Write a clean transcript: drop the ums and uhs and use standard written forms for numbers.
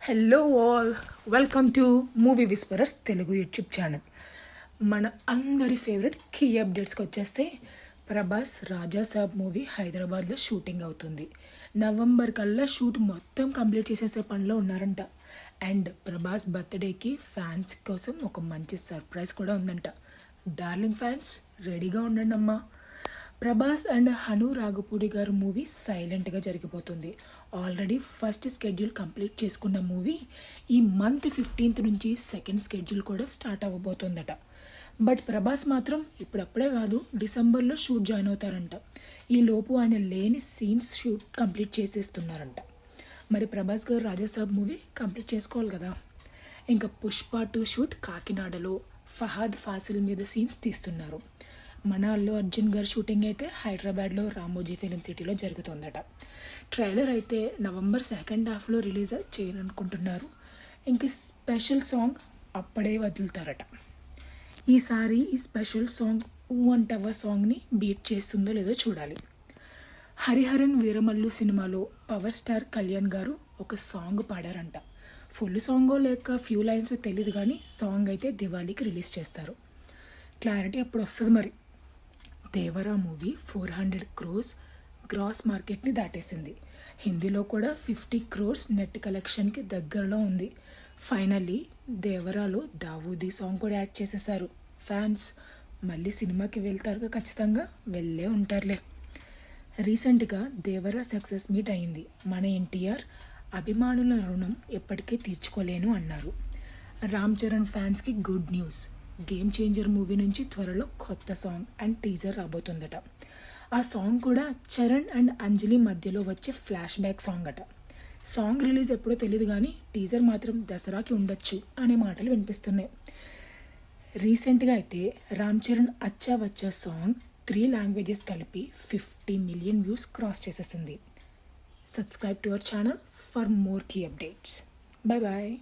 Hello all, welcome to movie whisperers Telugu YouTube channel. మన అందరి favourite key అప్డేట్స్కి వచ్చేస్తే ప్రభాస్ రాజా సాబ్ movie హైదరాబాద్లో షూటింగ్ అవుతుంది. నవంబర్ కల్లా షూట్ మొత్తం కంప్లీట్ చేసేసే పనిలో ఉన్నారంట. అండ్ ప్రభాస్ బర్త్డేకి ఫ్యాన్స్ కోసం ఒక మంచి సర్ప్రైజ్ కూడా ఉందంట. డార్లింగ్ ఫ్యాన్స్, రెడీగా ఉండండి అమ్మా. ప్రభాస్ అండ్ హను రాఘపూడి గారు మూవీ సైలెంట్గా జరిగిపోతుంది. ఆల్రెడీ ఫస్ట్ స్కెడ్యూల్ కంప్లీట్ చేసుకున్న మూవీ ఈ మంత్ 15th నుంచి సెకండ్ స్కెడ్యూల్ కూడా స్టార్ట్ అవ్వబోతుందట. బట్ ప్రభాస్ మాత్రం ఇప్పుడప్పుడే కాదు, డిసెంబర్లో షూట్ జాయిన్ అవుతారంట. ఈ లోపు ఆయన లేని సీన్స్ షూట్ కంప్లీట్ చేసేస్తున్నారంట. మరి ప్రభాస్ గారు రాజాసాబ్ మూవీ కంప్లీట్ చేసుకోవాలి కదా. ఇంకా పుష్ప 2 షూట్ కాకినాడలో ఫహాద్ ఫాసిల్ మీద సీన్స్ తీస్తున్నారు. మన అల్లు అర్జున్ గారి షూటింగ్ అయితే హైదరాబాద్లో రామోజీ ఫిలిం సిటీలో జరుగుతుందట. ట్రైలర్ అయితే నవంబర్ సెకండ్ హాఫ్లో రిలీజ్ చేయాలనుకుంటున్నారు. ఇంక స్పెషల్ సాంగ్ అప్పుడే వదులుతారట. ఈసారి ఈ స్పెషల్ సాంగ్ ఊ అంటవ్వ సాంగ్ని బీట్ చేస్తుందో లేదో చూడాలి. హరిహరన్ వీరమల్లు సినిమాలో పవర్ స్టార్ కళ్యాణ్ గారు ఒక సాంగ్ పాడారంట. ఫుల్ సాంగో లేక ఫ్యూ లైన్స్ తెలియదు, కానీ సాంగ్ అయితే దివాళీకి రిలీజ్ చేస్తారు. క్లారిటీ అప్పుడు వస్తుంది. మరి దేవరా మూవీ 400 crores గ్రాస్ మార్కెట్ని దాటేసింది. హిందీలో కూడా 50 crores నెట్ కలెక్షన్కి దగ్గరలో ఉంది. ఫైనల్లీ దేవరాలో దావూదీ సాంగ్ కూడా యాడ్ చేసేసారు. ఫ్యాన్స్ మళ్ళీ సినిమాకి వెళ్తారుగా, ఖచ్చితంగా వెళ్ళే ఉంటారులే. రీసెంట్గా దేవరా సక్సెస్ మీట్ అయింది. మన ఎన్టీఆర్ అభిమానుల రుణం ఎప్పటికీ తీర్చుకోలేను అన్నారు. రామ్ చరణ్ ఫ్యాన్స్కి good news. Game changer movie నుంచి త్వరలో కొత్త సాంగ్ అండ్ టీజర్ రాబోతుందట. ఆ సాంగ్ కూడా చరణ్ అండ్ అంజలి మధ్యలో వచ్చే ఫ్లాష్ బ్యాక్ సాంగ్ అట. సాంగ్ రిలీజ్ ఎప్పుడో తెలియదు, కానీ టీజర్ మాత్రం దసరాకి ఉండొచ్చు అనే మాటలు వినిపిస్తున్నాయి. రీసెంట్గా అయితే రామ్ చరణ్ అచ్చా వచ్చా సాంగ్ 3 లాంగ్వేజెస్ కలిపి 50 million వ్యూస్ క్రాస్ చేసేసింది. Subscribe to our channel for more key updates. Bye bye.